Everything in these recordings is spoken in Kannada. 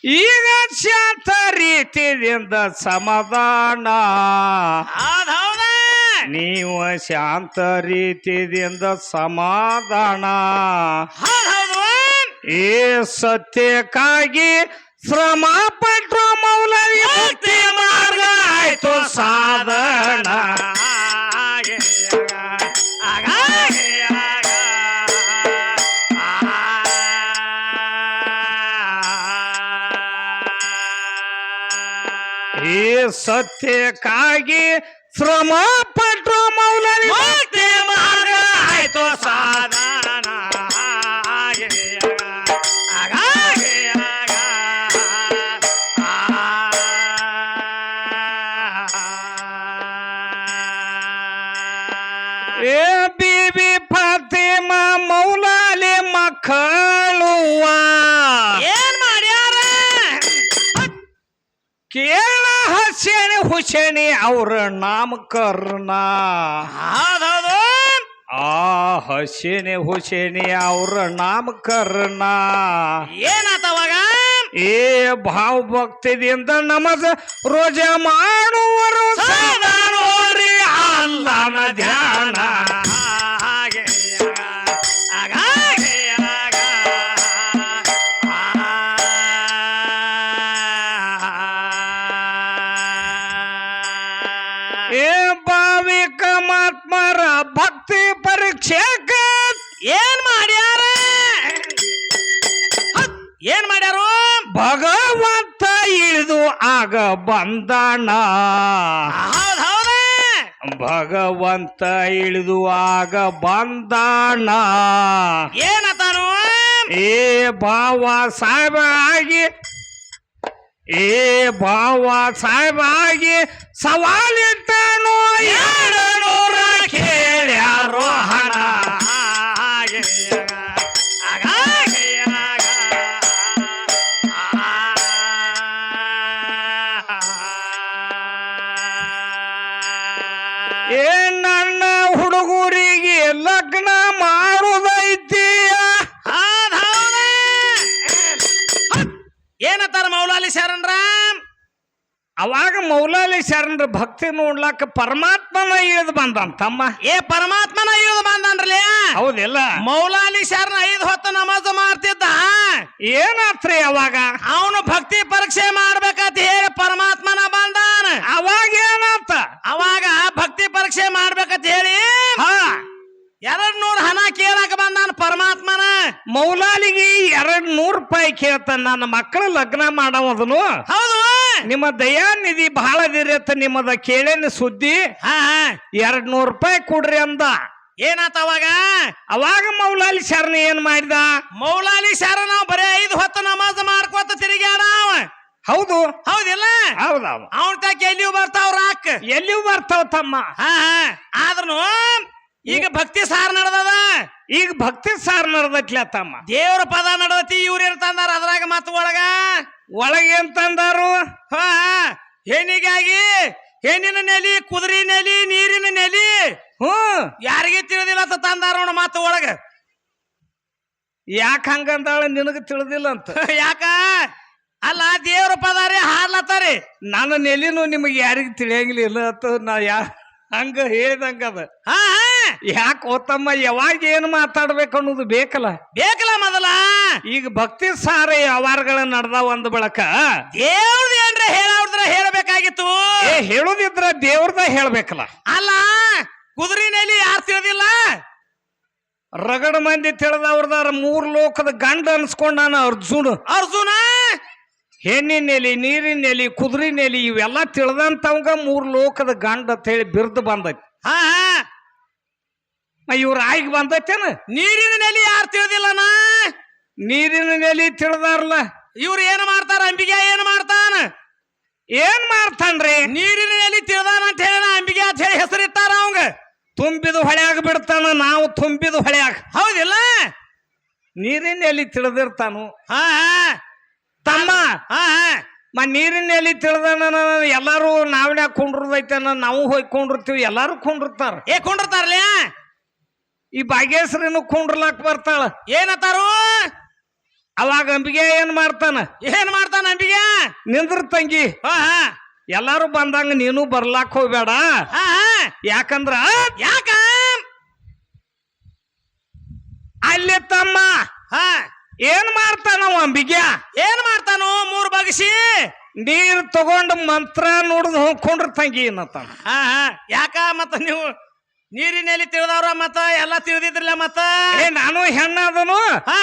ಈಗ ಶಾಂತ ರೀತಿಯಿಂದ ಸಮಾಧಾನ ನೀವು ಶಾಂತ ರೀತಿಯಿಂದ ಸಮಾಧಾನ ಈ ಸತ್ಯಕ್ಕಾಗಿ ಶ್ರಮ ಪಟ್ಟರು ಮೌಲವಿ ಮುಕ್ತಿ ಮಾರ್ಗ ಆಯ್ತು ಸಾಧನ ಈ ಸತ್ಯಕ್ಕಾಗಿ ಶ್ರಮ ಪಟ್ಟರು ಮೌಲವಿ ಮುಕ್ತಿ ಮಾರ್ಗ ಆಯ್ತು ಸಾಧನ ಏ ಬೀಬಿ ಫಾತಿಮಾ ಮೌಲಾಲಿ ಮಕ್ಕಳುವ ಏನ್ ಮಾಡ್ಯಾರ ಕೇಳ ಹಸೇನಿ ಹುಸೇನಿ ಅವ್ರ ನಾಮಕರಣ ಆ ಹಸೇನಿ ಹುಸೇನಿ ಅವ್ರ ನಾಮಕರಣ ಏನಾತವಾಗ ಏ ಭಾವ ಭಕ್ತಿದಿಂದ ನಮಸ್ ರೋಜ ಮಾಡುವರು ಸಾಧಾರಣೋರಿ ಅಲ್ಲನ ಧ್ಯಾನ ಏ ಭಾವಿಕ ಮಾತ್ಮರ ಭಕ್ತಿ ಪರೀಕ್ಷೆಕ ಏನ್ ಮಾಡ್ಯಾರ ಏನ್ ಮಾಡ್ಯಾರು ಭಗವಂತ ಇಳಿದು ಆಗ ಬಂದಣ ಭಗವಂತ ಇಳಿದು ಆಗ ಬಂದಣ ಏನತಾನು ಏ ಭಾವ ಸಾಹೇಬ ಆಗಿ ಏ ಭಾವ ಸಾಹೇಬ ಆಗಿ ಸವಾಲಿಟ್ಟನು 200 ಕೇಳ್ಯಾರೋ ಹಣ ಏ ನನ್ನ ಹುಡುಗರಿಗೆ ಲಗ್ನ ಮಾಡುದೈತಿ ಏನತ್ತಾರ ಮೌಲಾಲಿ ಶರಣರ ಅವಾಗ ಮೌಲಾಲಿ ಶರಣರ ಭಕ್ತಿ ನೋಡ್ಲಾಕ ಪರಮಾತ್ಮನ ಇಳಿದು ಬಂದನ್ ತಮ್ಮ ಏ ಪರಮಾತ್ಮನ ಇಳಿದು ಬಂದನ್ರಲ್ಲ ಹೌದಿಲ್ಲ ಮೌಲಾಲಿ ಶರಣ 5 ಹೊತ್ತು ನಮಾಜ್ ಮಾಡ್ತಿದ್ದ ಏನಾತ್ರಿ ಅವಾಗ ಅವನು ಭಕ್ತಿ ಪರೀಕ್ಷೆ ಮಾಡ್ಬೇಕಂತ ಹೇಳಿ ಪರಮಾತ್ಮನ ಬಂದಾನ ಅವಾಗ ಏನಾತ ಅವಾಗ ಭಕ್ತಿ ಪರೀಕ್ಷೆ ಮಾಡ್ಬೇಕಂತ ಹೇಳಿ 200 ಹಣ ಕೇಳಾಕ ಬಂದಾನ ಪರಮಾತ್ಮನ ಮೌಲಾಲಿಗೆ 200 ರೂಪಾಯಿ ಕೇಳ್ತಾನ ನನ್ನ ಮಕ್ಕಳ ಲಗ್ನ ಮಾಡವದನು ಹೌದು ನಿಮ್ಮ ದಯಾನಿಧಿ ಬಹಳ ದಿರತ್ತ ನಿಮ್ಮದ ಕೇಳೇನಿ ಸುದ್ದಿ 200 ರೂಪಾಯಿ ಕೊಡ್ರಿ ಅಂದ ಏನಾತ ಅವಾಗ ಮೌಲಾಲಿ ಶರಣ ಏನ್ ಮಾಡಿದ ಮೌಲಾಲಿ ಶರಣ ಬರೀ 5 ಹೊತ್ತು ನಮಾಜ್ ಮಾಡ್ಕೋತ ತಿರುಗ್ಯಾಡ ಹೌದು ಹೌದಿಲ್ಲ ಹೌದವ ಅವನ್ ತಕ್ಕ ಎಲ್ಲಿಯೂ ಬರ್ತಾವ ರಾಕ್ ಎಲ್ಲಿಯೂ ಬರ್ತಾವ ತಮ್ಮ ಆದ್ರೂ ಈಗ ಭಕ್ತಿ ಸಾರ್ ನಡ್ದದ ಈಗ ಭಕ್ತಿ ಸಾರ್ ನಡ್ದಟ್ಲ ತಮ್ಮ ದೇವ್ರ ಪದ ನಡದತಿ ಇವ್ರೇನ್ ತಂದಾರ ಅದ್ರಾಗ ಮತ್ತ ಒಳಗೇನ್ ತಂದಾರು ಹೆಣ್ಣಿಗಾಗಿ ಹೆಣ್ಣಿನ ನೆಲಿ ಕುದುರೆ ನೆಲಿ ನೀರಿನ ನೆಲಿ ಯಾರಿಗೆ ತಿಳಿದಿಲ್ಲ ಅಂತ ತಂದಾರ ನೋಡ ಮತ್ತ ಒಳಗ ಯಾಕ ಹಂಗಂದಾಳ ನಿನಗ ತಿಳಿದಿಲ್ಲ ಅಂತ ಯಾಕ ಅಲ್ಲ ದೇವ್ರ ಪದಾರಿ ಹಾರ್ಲತ್ತಾರಿ ನನ್ನ ನೆಲಿನು ನಿಮಗೆ ಯಾರಿಗ ತಿಳಿಯಂಗಿಲ್ಲ ಅಂತ ನಾ ಹಂಗ ಹೇಳಿದಂಗದ ಯಾಕೆ ಓತಮ್ಮ ಯಾವಾಗ ಏನು ಮಾತಾಡ್ಬೇಕು ಅನ್ನೋದು ಬೇಕಲ್ಲ ಮೊದಲ ಈಗ ಭಕ್ತಿ ಸಾರ ವ್ಯವಹಾರಗಳ ನಡೆದಾವ ಅಂದ ಬಳಕ ದೇವ್ರದ್ ಏನ್ರ ಹೇಳಬೇಕಾಗಿತ್ತು ಹೇಳುದಿದ್ರ ದೇವ್ರದ ಹೇಳ್ಬೇಕಲ್ಲ ಅಲ್ಲ ಕುದುರಿನಲ್ಲಿ ಯಾರು ತಿಳಿದಿಲ್ಲ ರಗಡ ಮಂದಿ ತಿಳಿದವ್ರದಾರ 3 ಲೋಕದ ಗಂಡ ಅನ್ಸ್ಕೊಂಡ ನಾನು ಅರ್ಜುನ ಹೆಣ್ಣಿನ ನೆಲಿ ನೀರಿನ ನೆಲಿ ಕುದುರೆ ನೆಲಿ ಇವೆಲ್ಲ ತಿಳಿದಂತವಂಗ 3 ಲೋಕದ ಗಂಡ ಅಂತ ಹೇಳಿ ಬಿರ್ದು ಬಂದೈತಿ ಇವ್ರ ಆಯ್ಕೆ ಬಂದೈತೇನ ನೀರಿನ ನೆಲಿ ಯಾರು ತಿಳಿದಿಲ್ಲನ ನೀರಿನ ನೆಲಿ ತಿಳಿದಾರಲ್ಲ ಇವ್ರು ಏನ್ ಮಾಡ್ತಾರ ಅಂಬಿಗೆ ಏನ್ ಮಾಡ್ತಾನ್ರಿ ನೀರಿನ ನೆಲಿ ತಿಳಿದಾನ ಅಂತ ಹೇಳ ಅಂಬಿಗೆ ಅಂತ ಹೇಳಿ ಹೆಸರಿಟ್ಟಾರ ಅವಂಗ ತುಂಬಿದು ಹೊಳೆಯಾಗ ಬಿಡ್ತಾನ ನಾವು ತುಂಬಿದು ಹೊಳೆಯಾಗ ಹೌದಿಲ್ಲ ನೀರಿನ ನೆಲಿ ತಿಳಿದಿರ್ತಾನು ತಮ್ಮ ನೀರಿನ ಎಲ್ಲಿ ತಿಳಿದ ಎಲ್ಲಾರು ನಾವ್ನ್ಯಾಗ ಕೊಂಡ್ರದೈತನ ನಾವು ಹೋಗಿ ಕೊಂಡಿರ್ತೀವಿ ಎಲ್ಲಾರು ಕೊಂಡಿರ್ತಾರ ಕೊಂಡಿರ್ತಾರಲ್ಲ ಈ ಭಾಗ್ಯಶ್ರೀನು ಕೊಂಡ್ರಲಾಕ್ ಬರ್ತಾಳ ಏನತ್ತಾರು ಅವಾಗ ಅಂಬಿಗೆ ಏನ್ ಮಾಡ್ತಾನ, ಏನ್ ಮಾಡ್ತಾನ ಅಂಬಿಗೆ? ನಿಂದ್ರ ತಂಗಿ, ಹಾ ಹಾ ಎಲ್ಲಾರು ಬಂದಂಗ ನೀನು ಬರ್ಲಾಕ್ ಹೋಗ್ಬೇಡ. ಹಾ ಯಾಕಂದ್ರ ಯಾಕ ಅಲ್ಲಿ ತಮ್ಮ ಹಾ ಏನ್ ಮಾಡ್ತಾನವ ಅಂಬಿಗೆ? ಏನ್ ಮಾಡ್ತಾನು? 3 ಬಗಸಿ ನೀರ್ ತಗೊಂಡು ಮಂತ್ರ ನೋಡಿದ್ ಹೋಗ್ಕೊಂಡ್ರ ತಂಗಿ ಏನತ್ತಾನ. ಹಾ ಹಾ ಯಾಕ ಮತ್ತ ನೀವು ನೀರಿನಲ್ಲಿ ತಿಳಿದವ್ರ ಮತ್ತ ಎಲ್ಲಾ ತಿಳಿದಿದ್ರಲ್ಲ ಮತ್ತ? ನಾನು ಹೆಣ್ಣದನು, ಹಾ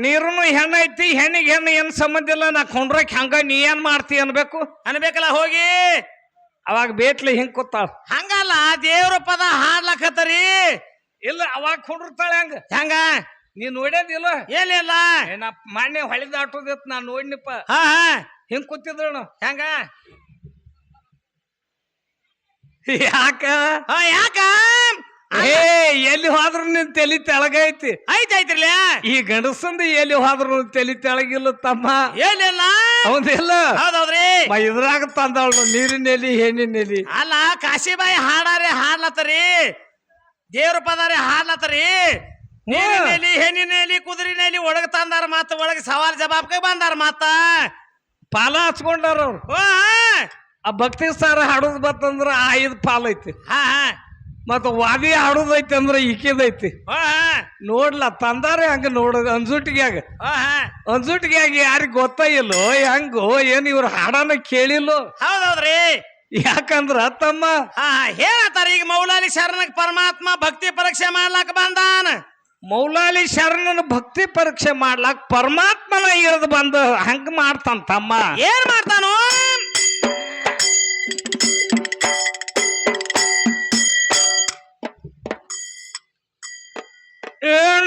ನೀರುನು ಹೆಣ್ಣ ಐತಿ, ಹೆಣ್ಣಿಗೆ ಹೆಣ್ಣು ಏನ್ ಸಂಬಂಧ ಇಲ್ಲ. ನಾ ಕೊಂಡ್ರಕ್ ಹಂಗ ನೀ ಏನ್ ಮಾಡ್ತಿ ಅನ್ಬೇಕು. ಅನ್ಬೇಕಲ್ಲ ಹೋಗಿ. ಅವಾಗ ಬೇಟ್ಲಿ ಹಿಂಗ್ ಕೂತಾಳ. ಹಂಗಲ್ಲ, ದೇವ್ರ ಪದ ಹಾಡ್ಲಕತ್ತರಿ. ಇಲ್ಲ ಅವಾಗ ಕೊಂಡ್ರತಾಳೆ ಹಂಗ. ಹೆಂಗ ನೀ ನೋಡ್ಯದಿಲ್ಲ? ಏನಿಲ್ಲ, ನಾ ಮಾನ್ಯ ಹೊಳಿ ದಾಟೋದಿತ್ ನಾ ನೋಡ್ನಿಪ್ಪ. ಹಾ ಹಾ ಹಿಂಗ್ ಕೂತಿದ್ರು. ಹೆಂಗ ಯಾಕ? ಯಾಕ ಏ ಎಲ್ಲಿ ಹೋದ್ರು ನಿನ್ ತಲಿ ತೆಳಗೈತಿ. ಐತಿರ್ಲ ಈ ಗಂಡಸಂದ ಎಲ್ಲಿ ಹೋದ್ರು ತಲಿ ತೆಳಗಿಲ್ಲ ತಮ್ಮ. ಏನಿಲ್ಲ ಹೌದಿಲ್ಲ? ಹೌದೌದ್ರಿ. ಇದ್ರಾಗ ತಂದವಳು ನೀರಿನೆಲಿ ಹೆಣ್ಣಿನೆಲಿ. ಅಲ್ಲ ಕಾಶಿಬಾಯಿ ಹಾಡಾರೆ ಹಾಡ್ಲತ್ತರಿ, ದೇವ್ರ ಪದಾರೆ ಹಾಡ್ಲತ್ತರಿ. ನೀರಿನಲ್ಲಿ ಹೆಣ್ಣಿನಲ್ಲಿ ಕುದುರಿನಲ್ಲಿ ಒಳಗ ತಂದಾರ, ಮತ್ತ ಒಳಗ ಸವಾಲ್ ಜವಾಬ್ಗೆ ಬಂದಾರ. ಮತ್ತ ಪಾಲ ಹಚ್ಕೊಂಡಾರ ಅವ್ರು. ಆ ಭಕ್ತಿ ಸಾರ ಹಾಡೋದ್ ಬತ್ತಂದ್ರ 5 ಪಾಲ ಐತಿ. ಹಾ ಹಾ ಮತ್ತ ವಾದಿ ಹಾಡೋದೈತಿ ಅಂದ್ರ ಈಕಿದೈತಿ. ನೋಡ್ಲ ತಂದಾರೆ ಹಂಗ ನೋಡೋದು ಅಂಜುಟಿಗ್ಯಾಗ. ಅಂಜುಟಿಗ್ಯಾಗ ಯಾರಿಗ ಗೊತ್ತ ಇಲ್ಲೋ ಹೆಂಗೋ ಏನ್ ಇವ್ರ ಹಾಡನ ಕೇಳಿಲ್ಲೋ. ಹೌದೌದ್ರಿ. ಯಾಕಂದ್ರ ತಮ್ಮ ಹೇಳತ್ತಾರ ಈಗ ಮೌಲಾಲಿ ಶರಣಕ್ ಪರಮಾತ್ಮ ಭಕ್ತಿ ಪರೀಕ್ಷೆ ಮಾಡ್ಲಾಕ ಬಂದಾನ. ಮೌಲಾಲಿ ಶರಣನ ಭಕ್ತಿ ಪರೀಕ್ಷೆ ಮಾಡ್ಲಾಕ್ ಪರಮಾತ್ಮನ ಇಳಿದು ಬಂದ ಹಂಗ ಮಾಡ್ತಾನ ತಮ್ಮ. ಏನ್ ಮಾಡ್ತಾನೋ?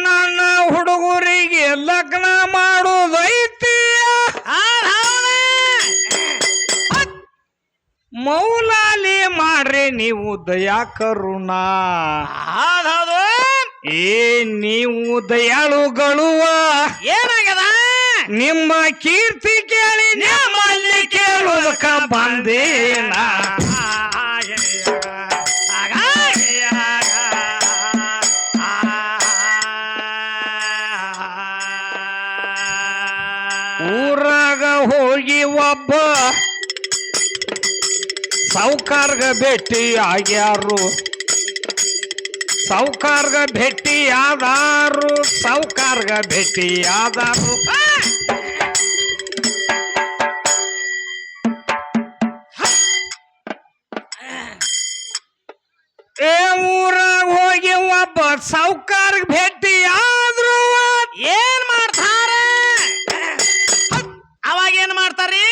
ನನ್ನ ಹುಡುಗರಿಗೆ ಲಗ್ನ ಮಾಡೋದೈತಿ, ಮೌಲಾಲಿ ಮಾಡ್ರಿ ನೀವು ದಯಾ ಕರುಣ. ಹೌದೌದು. ಏ ನೀವು ದಯಾಳುಗಳುವ, ಏನಾಗ್ಯದ? ನಿಮ್ಮ ಕೀರ್ತಿ ಕೇಳಿ ನಿಮ್ಮಲ್ಲಿ ಕೇಳುವುದಕ್ಕ ಬಂದೇನ. ಊರಾಗ ಹೋಗಿ ಒಬ್ಬ ಸಾವುಕಾರ್ಗ ಭೇಟಿ ಆಗ್ಯಾರು, ಸಾವುಕಾರ್ಗ ಭೇಟಿ ಆದಾರು, ಸಾವುಕಾರ್ಗ ಭೇಟಿ ಆದಾರು. ಊರಾಗ ಹೋಗಿ ಒಬ್ಬ ಸಾವುಕಾರ್ಗ ಭೇಟಿ ಆದ್ರು ಏನ್ ಮಾಡ್ತಾರ? ಅವಾಗ ಏನ್ ಮಾಡ್ತಾರಿ?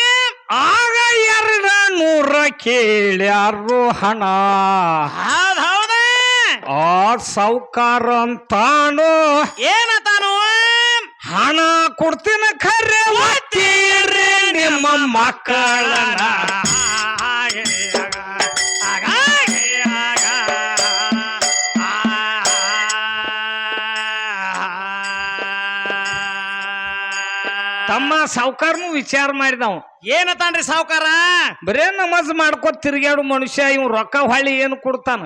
ಆಗ 200 ಕೇಳ್ಯಾರು ಹಣ. ಹೌದ. ಆ ಸಾವುಕಾರ ಅಂತಾನು ಏನತಾನು? ಹಣ ಕೊಡ್ತೀನಿ ಖರೆ ಒತ್ತೀರಿ ನಿಮ್ಮ ಮಕ್ಕಳನ್ನ. ತಮ್ಮ ಸಾವುಕಾರನು ವಿಚಾರ ಮಾಡಿದವ. ಏನತಾನ್ರಿ ಸಾವುಕಾರ? ಬರೇ ನಮಾಜ್ ಮಾಡ್ಕೊತ ತಿರ್ಗ್ಯಾಡು ಮನುಷ್ಯ, ಇವ್ ರೊಕ್ಕ ಹೊಳ್ಳಿ ಏನು ಕೊಡ್ತಾನ?